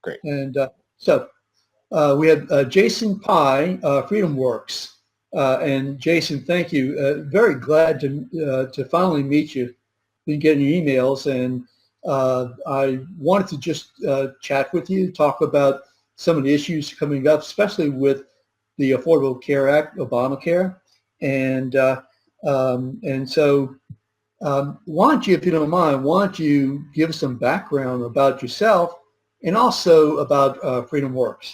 Great. And we have Jason Pye, FreedomWorks. And Jason, thank you. Very glad to finally meet you. Been getting your emails, and I wanted to just chat with you, talk about some of the issues coming up, especially with the Affordable Care Act, Obamacare, and so why don't you, if you don't mind, why don't you give some background about yourself and also about FreedomWorks?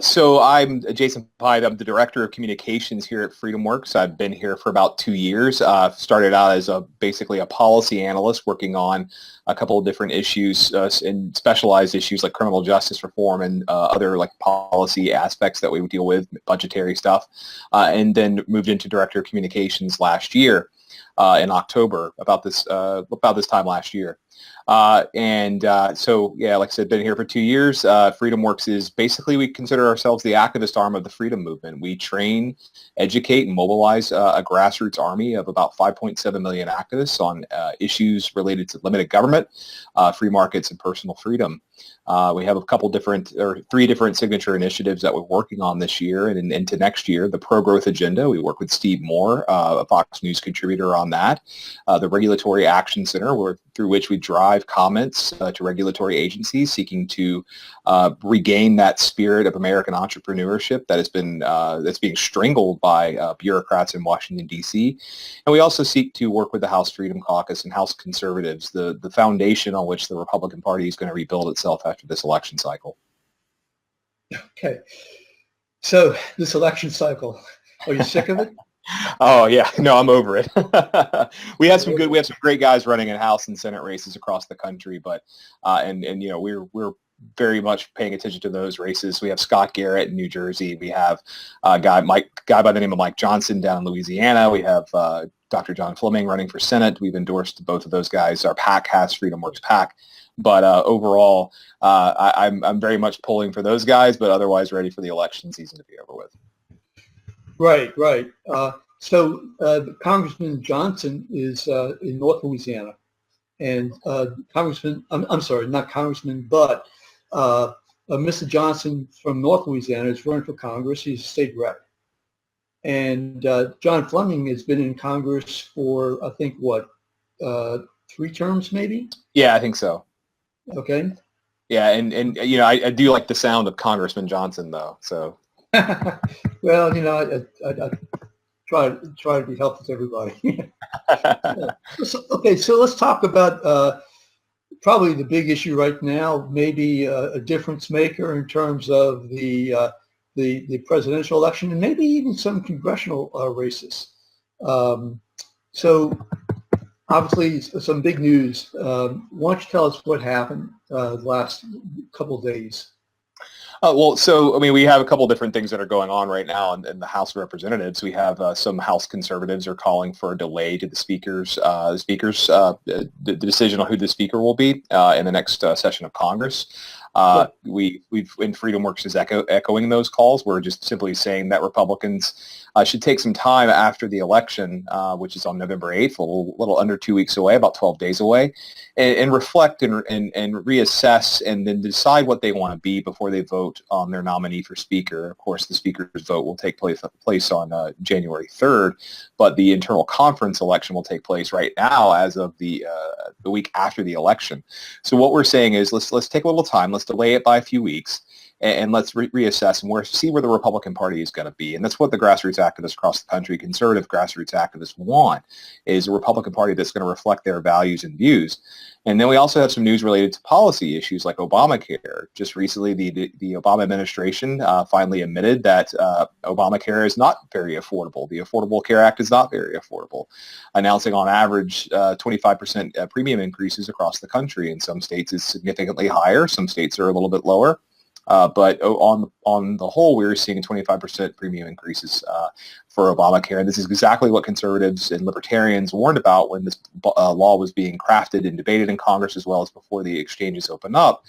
So I'm Jason Pye. I'm the Director of Communications here at FreedomWorks. I've been here for about 2 years. Started out as basically a policy analyst working on a couple of different issues and specialized issues like criminal justice reform and other like policy aspects that we would deal with, budgetary stuff, and then moved into Director of Communications last year in October, about this time last year. So, yeah, like I said, been here for 2 years. FreedomWorks is basically, we consider ourselves the activist arm of the freedom movement. We train, educate, and mobilize a grassroots army of about 5.7 million activists on issues related to limited government, free markets, and personal freedom. We have three different signature initiatives that we're working on this year and into next year. The pro-growth agenda, we work with Steve Moore, a Fox News contributor on that. The Regulatory Action Center, through which we drive comments to regulatory agencies seeking to regain that spirit of American entrepreneurship that has been that's being strangled by bureaucrats in Washington, D.C. And we also seek to work with the House Freedom Caucus and House conservatives, the foundation on which the Republican Party is going to rebuild itself after this election cycle. Okay. So this election cycle, are you sick of it? Oh yeah, no, I'm over it. We have some great guys running in House and Senate races across the country, but and you know, we're very much paying attention to those races. We have Scott Garrett in New Jersey. We have a guy by the name of Mike Johnson down in Louisiana. We have Dr. John Fleming running for Senate. We've endorsed both of those guys. Our PAC has FreedomWorks PAC. But overall, I'm very much pulling for those guys, but otherwise ready for the election season to be over with. Right. So Congressman Johnson is in North Louisiana, and Congressman, I'm sorry, not Congressman, but Mr. Johnson from North Louisiana is running for Congress. He's a state rep. And John Fleming has been in Congress for, I think, 3 terms maybe? Yeah, I think so. Okay. Yeah, and you know, I do like the sound of Congressman Johnson, though. So. Well, you know, I try to be helpful to everybody. Okay, so let's talk about probably the big issue right now, maybe a difference maker in terms of the presidential election and maybe even some congressional races. So obviously some big news. Why don't you tell us what happened the last couple of days? Well, so, I mean, we have a couple different things that are going on right now in the House of Representatives. We have some House conservatives are calling for a delay to the decision on who the speaker will be in the next session of Congress. We've in FreedomWorks is echoing those calls. We're just simply saying that Republicans should take some time after the election, which is on November 8th, a little under 2 weeks away, about 12 days away, and reflect and reassess and then decide what they want to be before they vote on their nominee for speaker. Of course, the speaker's vote will take place on January 3rd, but the internal conference election will take place right now as of the week after the election. So what we're saying is let's take a little time. Let's delay it by a few weeks, and let's reassess and see where the Republican Party is going to be. And that's what the grassroots activists across the country, conservative grassroots activists, want, is a Republican Party that's going to reflect their values and views. And then we also have some news related to policy issues like Obamacare. Just recently, the Obama administration finally admitted that Obamacare is not very affordable. The Affordable Care Act is not very affordable, announcing on average 25% premium increases across the country. In some states, it's significantly higher. Some states are a little bit lower. But on the whole, we're seeing 25% premium increases for Obamacare. And this is exactly what conservatives and libertarians warned about when this law was being crafted and debated in Congress, as well as before the exchanges opened up.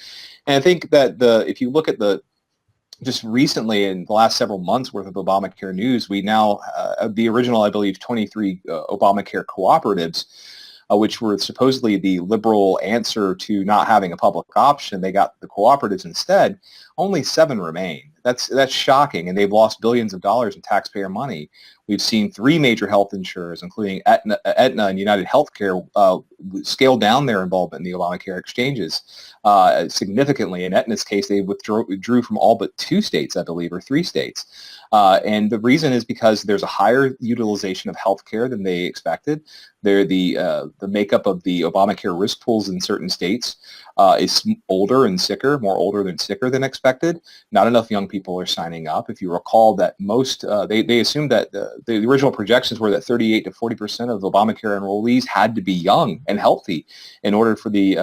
And I think that if you look at just recently in the last several months worth of Obamacare news, we now, the original, I believe, 23 Obamacare cooperatives, which were supposedly the liberal answer to not having a public option. They got the cooperatives instead. Only 7 remain. That's shocking, and they've lost billions of dollars in taxpayer money. We've seen 3 major health insurers, including Aetna and United Healthcare, scale down their involvement in the Obamacare exchanges significantly. In Aetna's case, they withdrew from all but 2 states, I believe, or 3 states. And the reason is because there's a higher utilization of healthcare than they expected. The makeup of the Obamacare risk pools in certain states is older and sicker, more older than sicker than expected. Not enough young people are signing up. If you recall that most, they assumed that the original projections were that 38 to 40% of Obamacare enrollees had to be young and healthy in order for the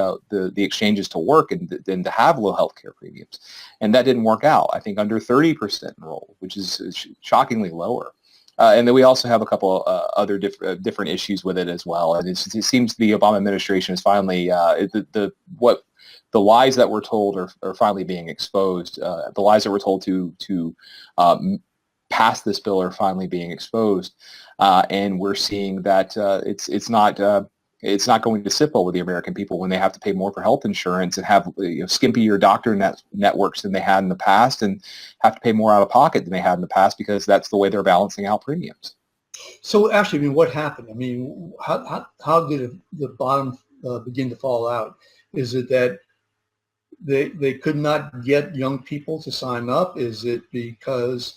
exchanges to work and to have low healthcare premiums. And that didn't work out. I think under 30% enrolled, which is shockingly lower. And then we also have a couple other different issues with it as well. And it seems the Obama administration is finally the lies that were told are finally being exposed. The lies that were told to pass this bill are finally being exposed, and we're seeing that it's not going to sit well with the American people when they have to pay more for health insurance and have skimpier doctor networks than they had in the past, and have to pay more out of pocket than they had in the past because that's the way they're balancing out premiums. So actually, I mean, what happened? I mean, how did the bottom begin to fall out? Is it that they could not get young people to sign up? Is it because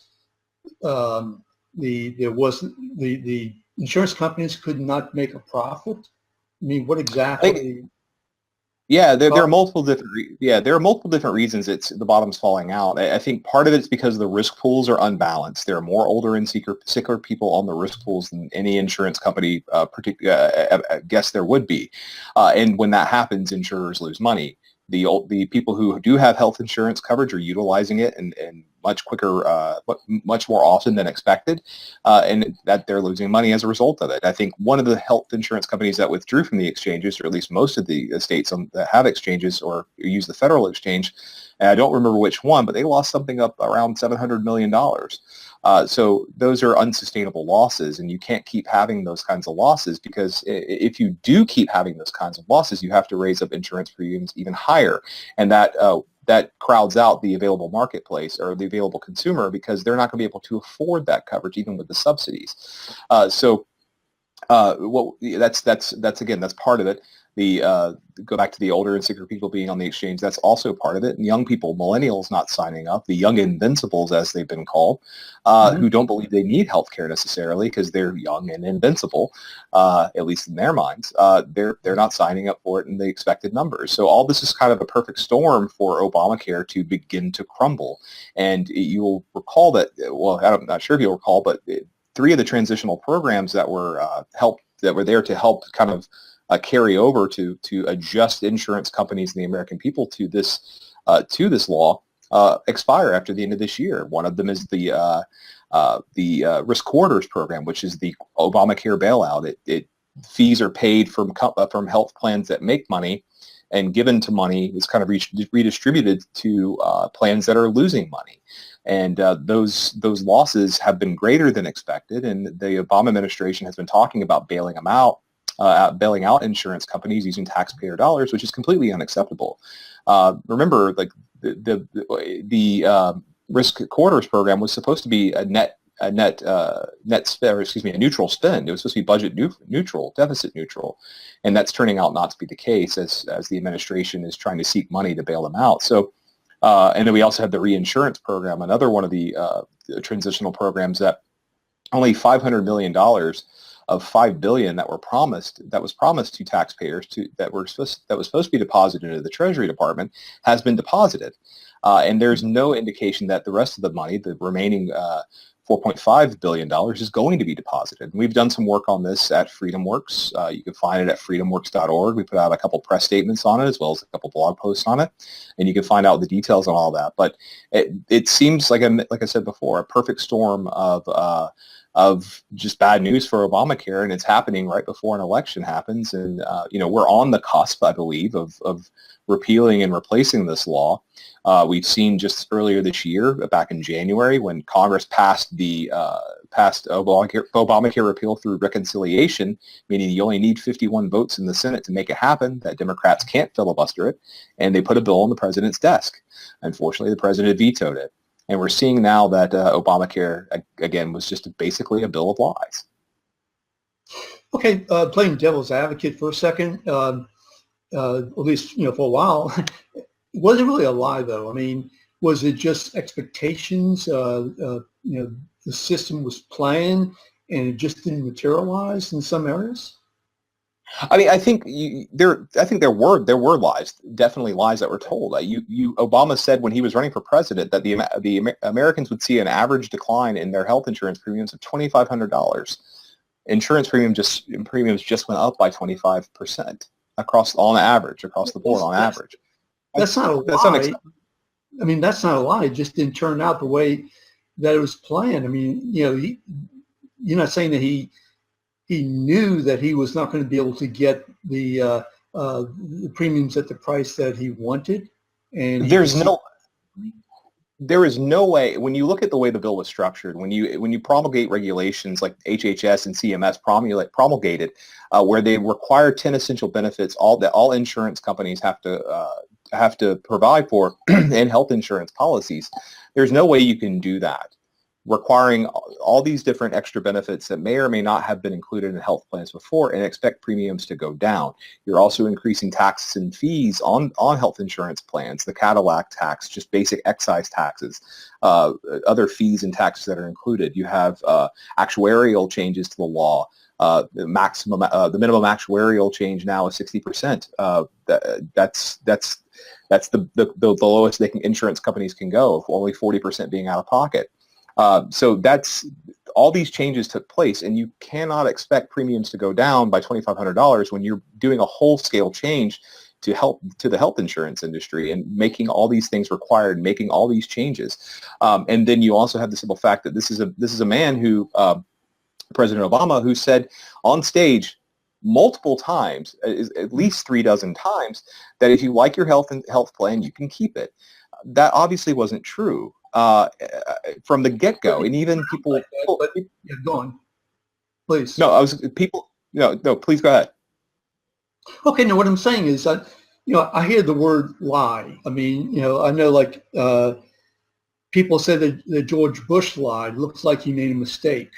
the insurance companies could not make a profit? I mean, what exactly? Yeah, there are multiple different reasons the bottom's falling out. I think part of it's because the risk pools are unbalanced. There are more older and sicker people on the risk pools than any insurance company guess there would be. And when that happens, insurers lose money. The people who do have health insurance coverage are utilizing it and much quicker, much more often than expected, and that they're losing money as a result of it. I think one of the health insurance companies that withdrew from the exchanges, or at least most of the states that have exchanges or use the federal exchange, and I don't remember which one, but they lost something up around $700 million. So those are unsustainable losses, and you can't keep having those kinds of losses, because if you do keep having those kinds of losses, you have to raise up insurance premiums even higher, and that crowds out the available marketplace or the available consumer, because they're not going to be able to afford that coverage even with the subsidies. That's part of it. Go back to the older and sicker people being on the exchange, that's also part of it. And young people, millennials, not signing up, the young invincibles, as they've been called, who don't believe they need health care necessarily because they're young and invincible, at least in their minds. They're not signing up for it in the expected numbers. So all this is kind of a perfect storm for Obamacare to begin to crumble. And you'll recall that, well, I'm not sure if you'll recall, but 3 of the transitional programs that were there to help kind of carry over to adjust insurance companies and the American people to this law expire after the end of this year. One of them is the risk corridors program, which is the Obamacare bailout. Fees are paid from health plans that make money, and given to money is kind of redistributed to plans that are losing money. And those losses have been greater than expected, and the Obama administration has been talking about bailing out insurance companies using taxpayer dollars, which is completely unacceptable. Remember, like the risk corridors program was supposed to be a neutral spend. It was supposed to be budget neutral, deficit neutral, and that's turning out not to be the case as the administration is trying to seek money to bail them out. So. And then we also have the reinsurance program, another one of the transitional programs that only $500 million of $5 billion that was promised to taxpayers that was supposed to be deposited into the Treasury Department has been deposited. And there's no indication that the rest of the money, the remaining $4.5 billion, is going to be deposited. And we've done some work on this at FreedomWorks. You can find it at freedomworks.org. We put out a couple press statements on it, as well as a couple blog posts on it, and you can find out the details on all that. But it seems like I said before, a perfect storm of just bad news for Obamacare, and it's happening right before an election happens. And we're on the cusp, I believe, of repealing and replacing this law. We've seen just earlier this year, back in January, when Congress passed the passed Obamacare repeal through reconciliation, meaning you only need 51 votes in the Senate to make it happen, that Democrats can't filibuster it, and they put a bill on the president's desk. Unfortunately, the president vetoed it. And we're seeing now that Obamacare, again, was just basically a bill of lies. Okay, playing devil's advocate for a second, at least for a while, was it really a lie though? I mean, was it just expectations? The system was planned and it just didn't materialize in some areas. I mean, I think there were lies, definitely lies that were told. Obama said when he was running for president that the Americans would see an average decline in their health insurance premiums of $2,500. Insurance premiums just went up by 25% on average, across the board on average. That's not a lie. I mean, that's not a lie. It just didn't turn out the way that it was planned. I mean, you're not saying that he knew that he was not going to be able to get the premiums at the price that he wanted. And there is no way, when you look at the way the bill was structured, when you promulgate regulations like HHS and CMS promulgated, where they require 10 essential benefits that all insurance companies have to provide for in health insurance policies, there's no way you can do that, requiring all these different extra benefits that may or may not have been included in health plans before and expect premiums to go down. You're also increasing taxes and fees on health insurance plans, the Cadillac tax, just basic excise taxes, other fees and taxes that are included. You have actuarial changes to the law. The minimum actuarial change now is 60%. That's the lowest insurance companies can go, only 40% being out of pocket. So all these changes took place, and you cannot expect premiums to go down by $2,500 when you're doing a whole-scale change to the health insurance industry and making all these things required, making all these changes. And then you also have the simple fact that this is a man who, President Obama, who said on stage multiple times, at least 36 times, that if you like your health plan, you can keep it. That obviously wasn't true from the get-go, and even people. Go on, please. No, please go ahead. Okay, now what I'm saying is that I hear the word lie. I mean, I know like people say that George Bush lied. Looks like he made a mistake,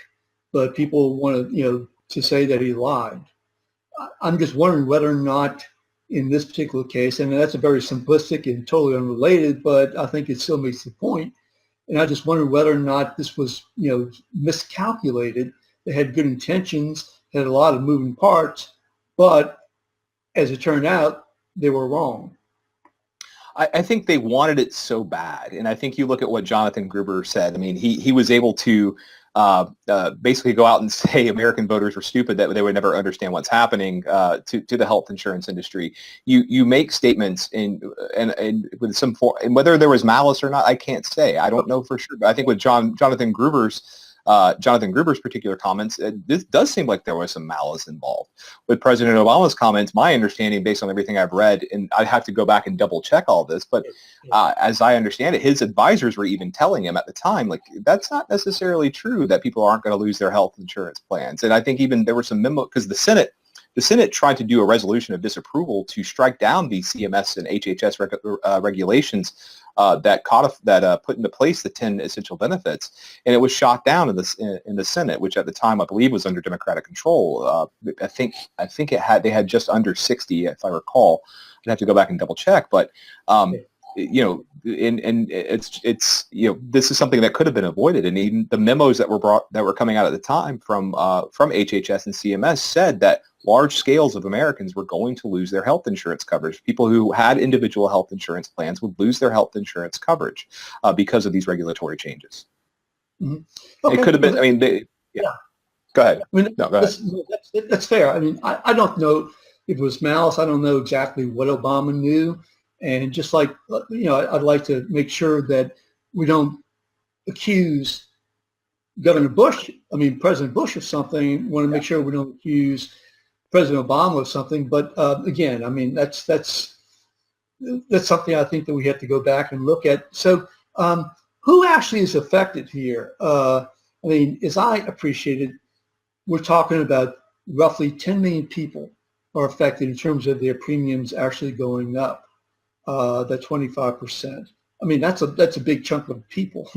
but people want to say that he lied. I'm just wondering whether or not in this particular case, and that's a very simplistic and totally unrelated, but I think it still makes the point. And I just wonder whether or not this was, miscalculated. They had good intentions, had a lot of moving parts, but as it turned out, they were wrong. I think they wanted it so bad, and I think you look at what Jonathan Gruber said. I mean, he was able to basically go out and say American voters were stupid, that they would never understand what's happening to the health insurance industry. You make statements and with some form, and whether there was malice or not, I can't say. I don't know for sure. But I think with Jonathan Gruber's particular comments, this does seem like there was some malice involved. With President Obama's comments, my understanding, based on everything I've read, and I'd have to go back and double check all this, but as I understand it, his advisors were even telling him at the time, like, that's not necessarily true that people aren't going to lose their health insurance plans. And I think even there were some memo, because the Senate tried to do a resolution of disapproval to strike down the CMS and HHS regulations that put into place the 10 essential benefits, and it was shot down in the Senate, which at the time I believe was under Democratic control. I think they had just under 60, if I recall. I'd have to go back and double check, but it's this is something that could have been avoided, and even the memos that were coming out at the time from HHS and CMS said that large scales of Americans were going to lose their health insurance coverage. People who had individual health insurance plans would lose their health insurance coverage because of these regulatory changes. Mm-hmm. Okay. It could have been. I mean, Go ahead. I mean, no, go ahead. That's fair. I mean, I don't know if it was malice. I don't know exactly what Obama knew. And just like, I'd like to make sure that we don't accuse President Bush of something. Want to make sure we don't accuse President Obama of something. But again, I mean, that's something I think that we have to go back and look at. So who actually is affected here? I I mean, as I appreciate it, we're talking about roughly 10 million people are affected in terms of their premiums actually going up, that 25%. I mean, that's a big chunk of people,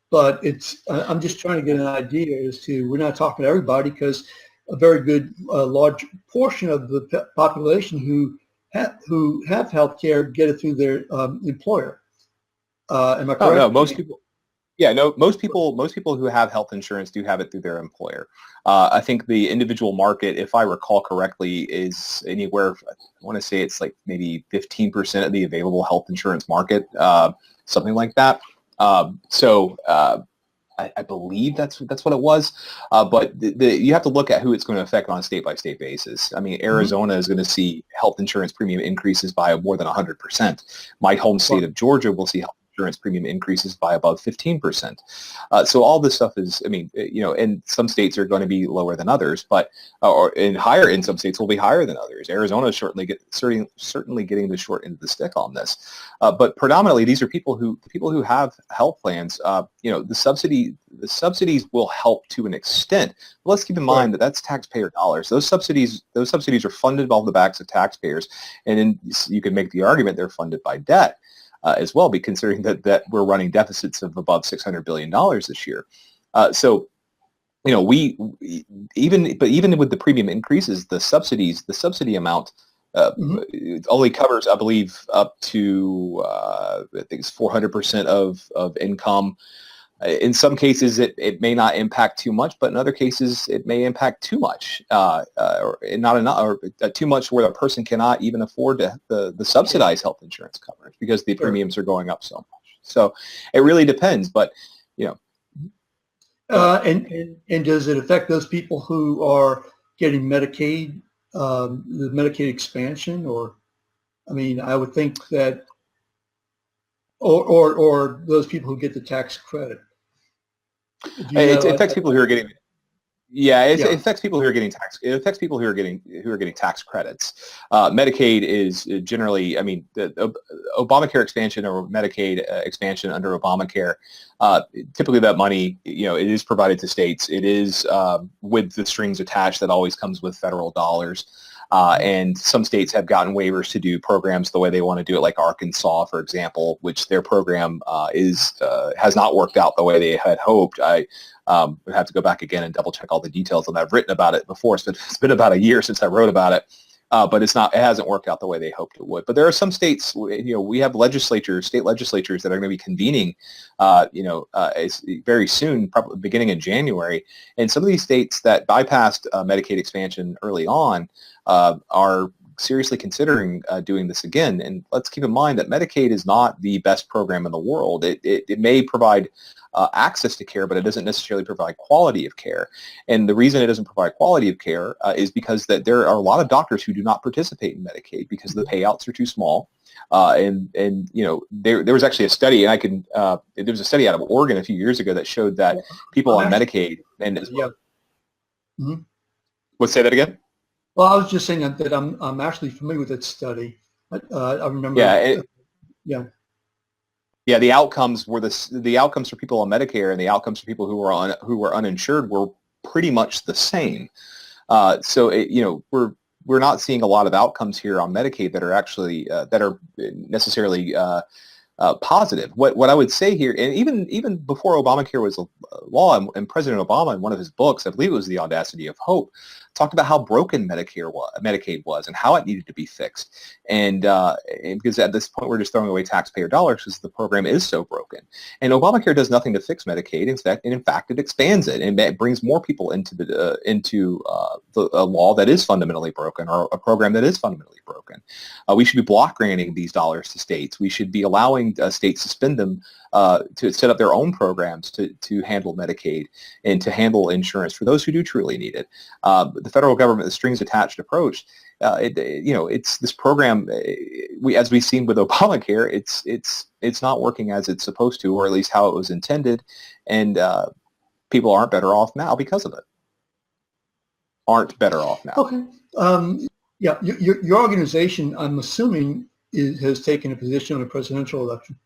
but I'm just trying to get an idea as to, we're not talking to everybody, because a very good large portion of the population who have health care get it through their employer. Am I correct? Oh, no, most people. Yeah, no, most people who have health insurance do have it through their employer. I think the individual market, if I recall correctly, is anywhere, I want to say it's like maybe 15% of the available health insurance market, something like that. I believe that's what it was. But you have to look at who it's going to affect on a state-by-state basis. I mean, Arizona is going to see health insurance premium increases by more than 100%. My home state of Georgia will see health insurance premium increases by above 15%. So all this stuff is, I mean, and some states are going to be lower than others, but higher in some states will be higher than others. Arizona is certainly getting the short end of the stick on this. But predominantly, these are people who have health plans. The subsidies will help to an extent. But let's keep in mind that that's taxpayer dollars. Those subsidies are funded off the backs of taxpayers, and then you can make the argument they're funded by debt. As well, considering that we're running deficits of above $600 billion this year. So, we even with the premium increases, the subsidy amount only covers, I believe, up to I think it's 400% of income. In some cases, it may not impact too much, but in other cases, it may impact too much, or not enough, or too much where the person cannot even afford the subsidized health insurance coverage because the premiums are going up so much. So it really depends, but and does it affect those people who are getting Medicaid, the Medicaid expansion, or, I mean, I would think that, or those people who get the tax credit? It affects people who are getting. Yeah, it affects people who are getting tax. It affects people who are getting tax credits. Medicaid is generally, I mean, the Obamacare expansion or Medicaid expansion under Obamacare. Typically, that money, it is provided to states. It is with the strings attached that always comes with federal dollars. And some states have gotten waivers to do programs the way they want to do it, like Arkansas, for example, which their program has not worked out the way they had hoped. I would have to go back again and double check all the details, and I've written about it before. It's been about a year since I wrote about it, but it hasn't worked out the way they hoped it would. But there are some states, we have state legislatures that are going to be convening, very soon, probably beginning in January. And some of these states that bypassed Medicaid expansion early on are seriously considering doing this again. And let's keep in mind that Medicaid is not the best program in the world. It may provide access to care, but it doesn't necessarily provide quality of care. And the reason it doesn't provide quality of care is because that there are a lot of doctors who do not participate in Medicaid because the payouts are too small. There was actually a study, and there was a study out of Oregon a few years ago that showed that people on Medicaid and as well. Let's say that again. Well, I was just saying that I'm actually familiar with that study. I remember. Yeah, the outcomes were the outcomes for people on Medicare and the outcomes for people who were uninsured were pretty much the same. We're not seeing a lot of outcomes here on Medicaid that are actually that are necessarily positive. What I would say here, and even before Obamacare was a law, and President Obama, in one of his books, I believe it was The Audacity of Hope, talked about how broken Medicaid was and how it needed to be fixed. And because at this point we're just throwing away taxpayer dollars because the program is so broken. And Obamacare does nothing to fix Medicaid. In fact, it expands it and it brings more people into a law that is fundamentally broken, or a program that is fundamentally broken. We should be block granting these dollars to states. We should be allowing states to spend them to set up their own programs to handle Medicaid and to handle insurance for those who do truly need it. The federal government, the strings attached approach, it's this program. As we've seen with Obamacare, it's not working as it's supposed to, or at least how it was intended, and people aren't better off now because of it. Aren't better off now. Okay. Your organization, I'm assuming, has taken a position on a presidential election.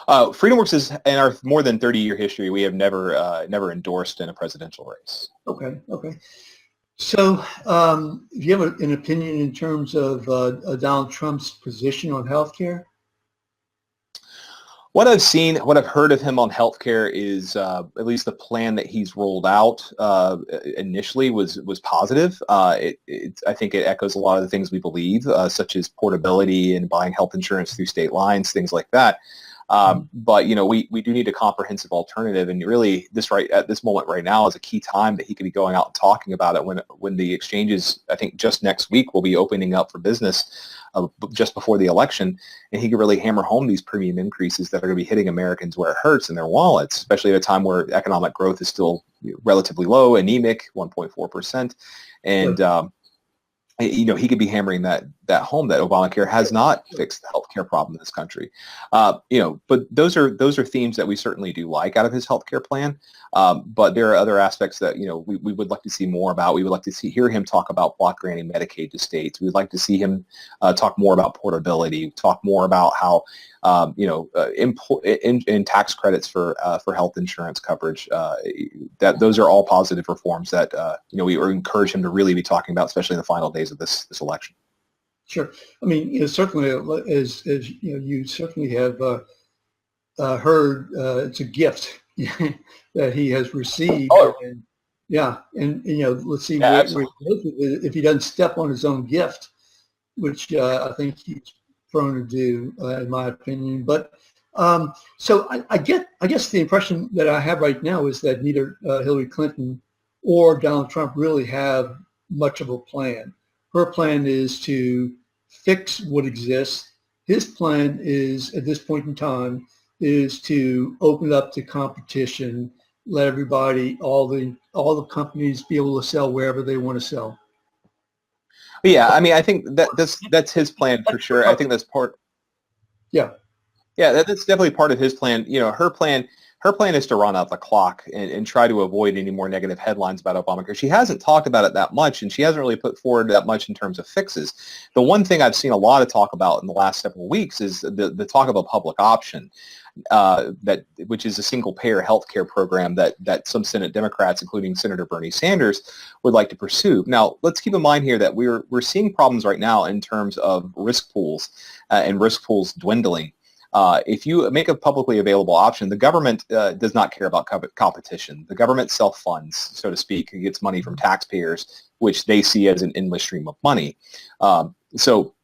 FreedomWorks is in our more than 30-year history. We have never endorsed in a presidential race. Okay. Okay. So, do you have an opinion in terms of Donald Trump's position on healthcare? What I've seen, what I've heard of him on healthcare is at least the plan that he's rolled out initially was positive. I think it echoes a lot of the things we believe, such as portability and buying health insurance through state lines, things like that. But we do need a comprehensive alternative, and really at this moment right now is a key time that he could be going out and talking about it when the exchanges, I think just next week, will be opening up for business just before the election, and he could really hammer home these premium increases that are going to be hitting Americans where it hurts in their wallets, especially at a time where economic growth is still relatively low, anemic, 1.4%, and he could be hammering that home that Obamacare has not fixed the healthcare problem in this country. But those are themes that we certainly do like out of his healthcare plan. But there are other aspects that we would like to see more about. We would like to hear him talk about block granting Medicaid to states. We would like to see him talk more about portability. Talk more about how in tax credits for health insurance coverage. That those are all positive reforms that we encourage him to really be talking about, especially in the final days of this election. Sure. I mean, certainly, as you certainly have heard, it's a gift that he has received. Oh. And, let's see Yeah, if he doesn't step on his own gift, which I think he's prone to do, in my opinion. But so I guess the impression that I have right now is that neither Hillary Clinton or Donald Trump really have much of a plan. Her plan is to fix what exists. His plan is, at this point in time, is to open up to competition, let everybody, all the companies be able to sell wherever they want to sell. Yeah, I mean, I think that's his plan for sure. I think that's part. Yeah. Yeah, that's definitely part of his plan. Her plan is to run out the clock and try to avoid any more negative headlines about Obamacare. She hasn't talked about it that much, and she hasn't really put forward that much in terms of fixes. The one thing I've seen a lot of talk about in the last several weeks is the talk of a public option, which is a single-payer health care program that some Senate Democrats, including Senator Bernie Sanders, would like to pursue. Now, let's keep in mind here that we're seeing problems right now in terms of risk pools and risk pools dwindling. If you make a publicly available option, the government does not care about competition. The government self-funds, so to speak. It gets money from taxpayers, which they see as an endless stream of money. So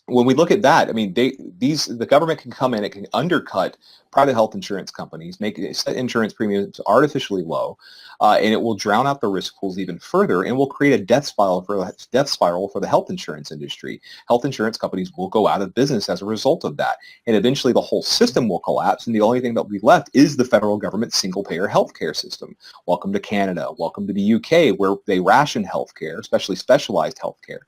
when we look at that, I mean, the government can come in, it can undercut private health insurance companies, set insurance premiums artificially low, and it will drown out the risk pools even further, and will create a death spiral for the health insurance industry. Health insurance companies will go out of business as a result of that, and eventually the whole system will collapse, and the only thing that will be left is the federal government single-payer healthcare system. Welcome to Canada. Welcome to the UK, where they ration healthcare, especially specialized healthcare,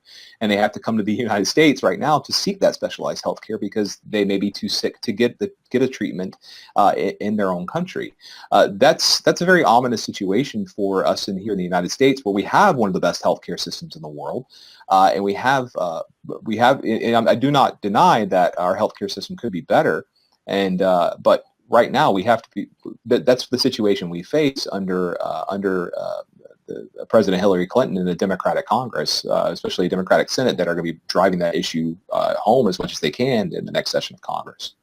and they have to come to the United States right now to seek that specialized healthcare because they may be too sick to get a treatment in their own country. That's a very ominous situation for us here in the United States, where we have one of the best healthcare systems in the world, and we have. And I do not deny that our healthcare system could be better, but right now we have to be. That's the situation we face under President Hillary Clinton and the Democratic Congress, especially the Democratic Senate, that are going to be driving that issue home as much as they can in the next session of Congress.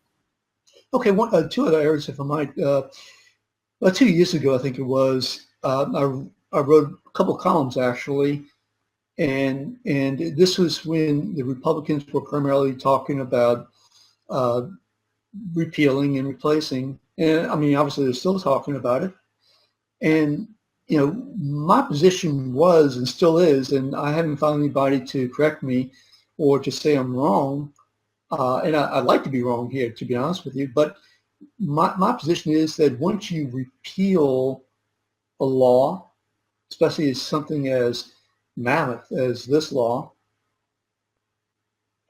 Okay, two other areas, if I might. 2 years ago, I think it was, I wrote a couple of columns actually, and this was when the Republicans were primarily talking about repealing and replacing, and I mean, obviously they're still talking about it. And my position was and still is, and I haven't found anybody to correct me or to say I'm wrong. And I'd like to be wrong here, to be honest with you, but my position is that once you repeal a law, especially as something as mammoth as this law,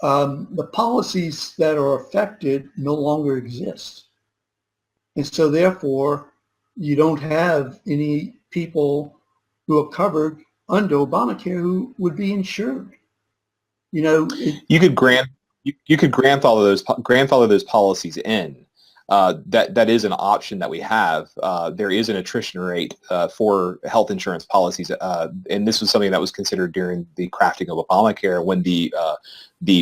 the policies that are affected no longer exist. And so therefore, you don't have any people who are covered under Obamacare who would be insured. You could grandfather those policies in, that is an option that we have. There is an attrition rate for health insurance policies, and this was something that was considered during the crafting of Obamacare when the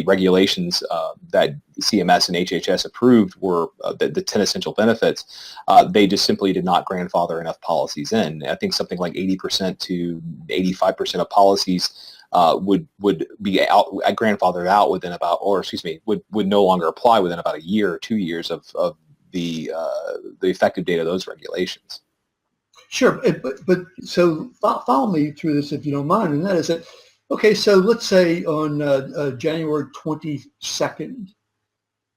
regulations that CMS and HHS approved were the 10 essential benefits. They just simply did not grandfather enough policies in. I think something like 80% to 85% of policies would be grandfathered out within about, or excuse me, would no longer apply within about a year or 2 years of the effective date of those regulations. Sure, but so follow me through this if you don't mind, and that is that, okay, so let's say on January 22nd,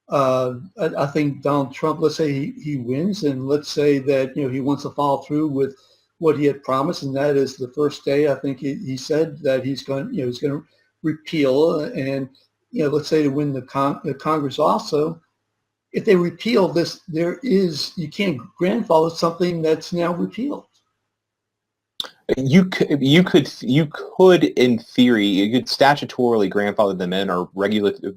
I think Donald Trump, let's say he wins, and let's say that he wants to follow through with what he had promised, and that is the first day. I think he said that he's going to repeal, and let's say to win the Congress also. If they repeal this, you can't grandfather something that's now repealed. You could in theory, you could statutorily grandfather them in, or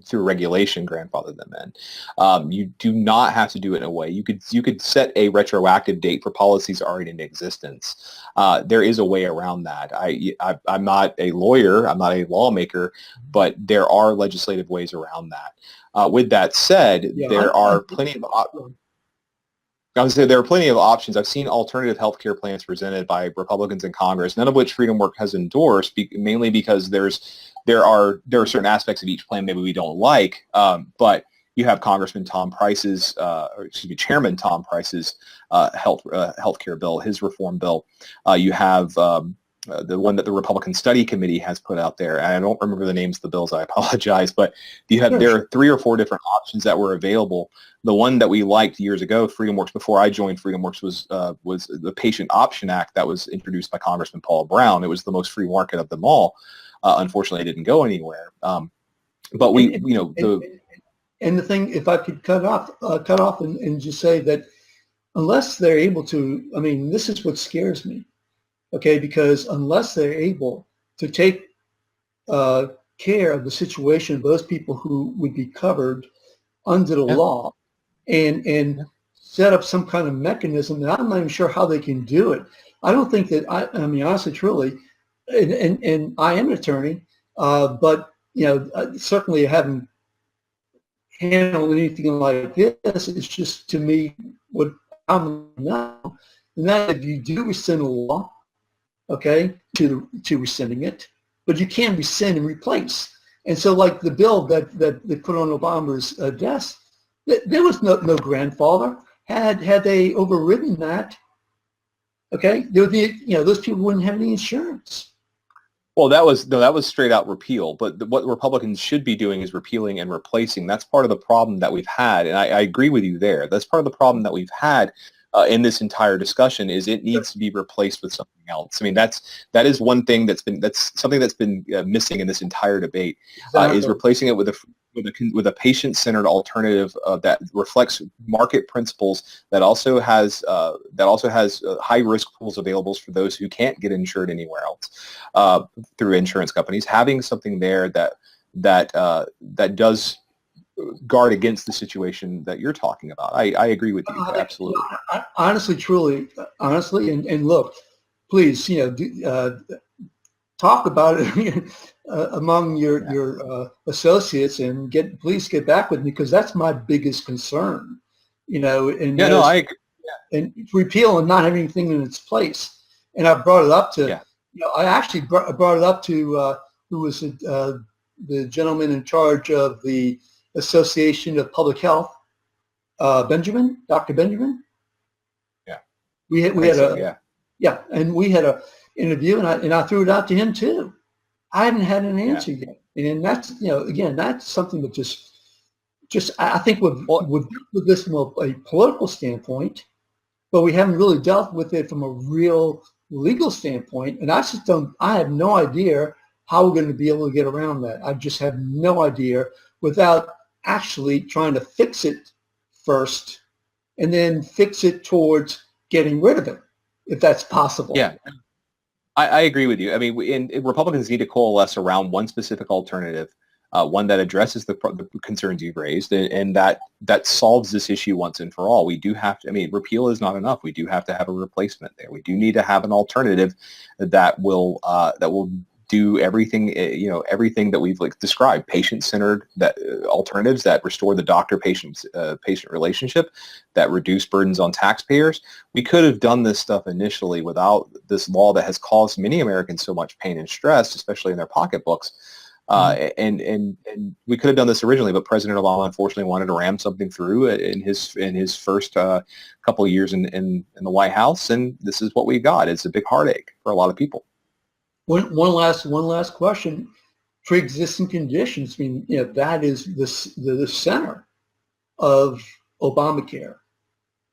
through regulation grandfather them in. You do not have to do it in a way. You could set a retroactive date for policies already in existence. There is a way around that. I'm not a lawyer, I'm not a lawmaker, but there are legislative ways around that. With that said, there are plenty of options. I've seen alternative healthcare plans presented by Republicans in Congress, none of which FreedomWorks has endorsed, mainly because there are certain aspects of each plan maybe we don't like. But you have Chairman Tom Price's healthcare bill, his reform bill. You have the one that the Republican Study Committee has put out there. And I don't remember the names of the bills, I apologize, but there are 3 or 4 different options that were available. The one that we liked years ago, FreedomWorks, before I joined FreedomWorks, was the Patient Option Act that was introduced by Congressman Paul Brown. It was the most free market of them all. Unfortunately, it didn't go anywhere. But and the thing, if I could cut off and just say that unless they're able to, I mean, this is what scares me. Okay, because unless they're able to take care of the situation of those people who would be covered under the law and set up some kind of mechanism, and I'm not even sure how they can do it. I don't think that, I mean, honestly, truly, and I am an attorney, but, certainly I haven't handled anything like this. It's just, to me, what I'm now, and that if you do rescind a law, okay, to rescinding it, but you can rescind and replace. And so, like the bill that they put on Obama's desk, there was no grandfather. Had they overridden that, okay, there would be, those people wouldn't have any insurance. Well, that was straight out repeal. But what Republicans should be doing is repealing and replacing. That's part of the problem that we've had, and I agree with you there. That's part of the problem that we've had in this entire discussion. Is it needs to be replaced with something else. I mean, that is one thing that's something that's been missing in this entire debate. Exactly. Is replacing it with a patient-centered alternative that reflects market principles, that also has high-risk pools available for those who can't get insured anywhere else through insurance companies. Having something there that does guard against the situation that you're talking about. I agree with you, absolutely. Honestly, and look, please, talk about it among your associates, and please get back with me, because that's my biggest concern. I agree. And repeal and not have anything in its place. And I brought it up to, I actually brought it up to who was the gentleman in charge of the Association of Public Health, Dr. Benjamin. Yeah. We had and we had a interview, and I threw it out to him too. I haven't had an answer yet, and that's again, that's something that just I think would deal with this from a political standpoint, but we haven't really dealt with it from a real legal standpoint, and I have no idea how we're going to be able to get around that. I just have no idea, without actually trying to fix it first and then fix it towards getting rid of it, if that's possible. Yeah, I agree with you. I mean, Republicans need to coalesce around one specific alternative one that addresses the concerns you've raised, and that solves this issue once and for all. We do have to, I mean, repeal is not enough. We do have to have a replacement there. We do need to have an alternative that will do everything, everything that we've described, patient-centered alternatives that restore the doctor-patient relationship, that reduce burdens on taxpayers. We could have done this stuff initially without this law that has caused many Americans so much pain and stress, especially in their pocketbooks. And we could have done this originally, but President Obama unfortunately wanted to ram something through in his first couple of years in the White House, and this is what we got. It's a big heartache for a lot of people. One last question. Pre-existing conditions. I mean, that is the center of Obamacare,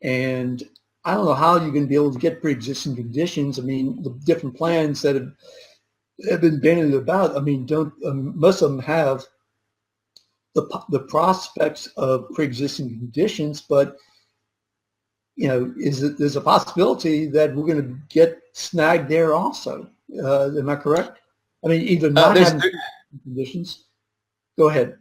and I don't know how you're going to be able to get pre-existing conditions. I mean, the different plans that have been bandied about. I mean, most of them have the prospects of pre-existing conditions, but there's a possibility that we're going to get snagged there also. Am I correct? I mean, even not having conditions. Go ahead.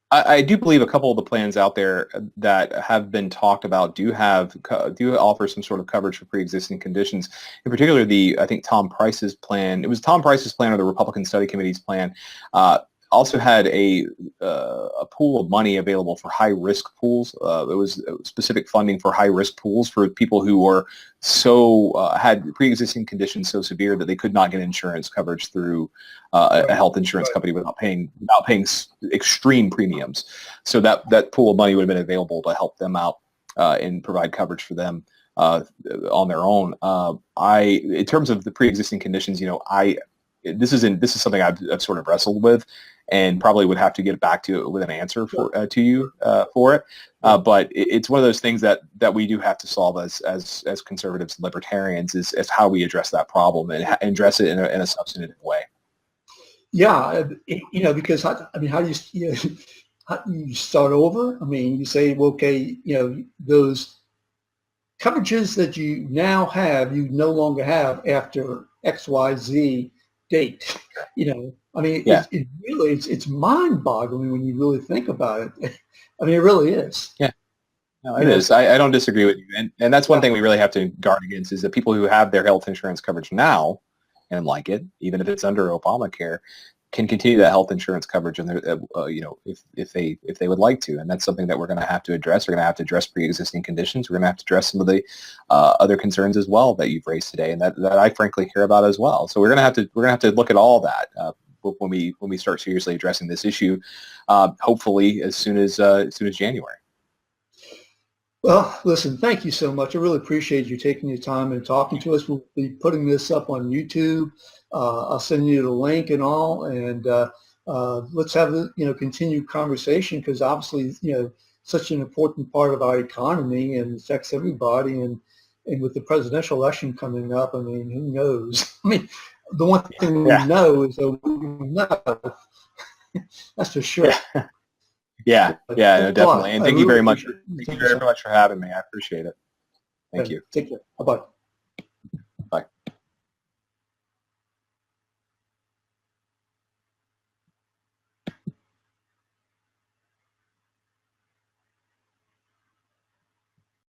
I do believe a couple of the plans out there that have been talked about do offer some sort of coverage for pre-existing conditions. In particular, I think Tom Price's plan. It was Tom Price's plan or the Republican Study Committee's plan. Also had a pool of money available for high-risk pools. It was specific funding for high-risk pools for people who were had pre-existing conditions so severe that they could not get insurance coverage through a health insurance company without paying extreme premiums. So that pool of money would have been available to help them out and provide coverage for them on their own. In terms of the pre-existing conditions, this is something I've sort of wrestled with, and probably would have to get back to it with an answer to you for it. But it's one of those things that we do have to solve as conservatives and libertarians is how we address that problem and address it in a substantive way. Yeah, because how do you start over? I mean, you say, well, okay, those coverages that you now have, you no longer have after XYZ date. I mean, yeah. it's mind-boggling when you really think about it. I mean, it really is. Yeah, no, it is. I don't disagree with you, and that's one thing we really have to guard against is that people who have their health insurance coverage now and like it, even if it's under Obamacare, can continue that health insurance coverage, and if they would like to, and that's something that we're going to have to address. We're going to have to address pre-existing conditions. We're going to have to address some of the other concerns as well that you've raised today, and that I frankly care about as well. So we're going to have to look at all that when we start seriously addressing this issue, hopefully as soon as January. Well, listen, thank you so much. I really appreciate you taking your time and talking to us. We'll be putting this up on YouTube. I'll send you the link and all, and let's have a continued conversation, because obviously such an important part of our economy and affects everybody. And with the presidential election coming up, I mean, who knows? I mean, the one thing we know is that we know. That's for sure. Yeah, no, definitely. And thank you very much. Thank you very much for having me. I appreciate it. Thank you. Take care. Bye-bye.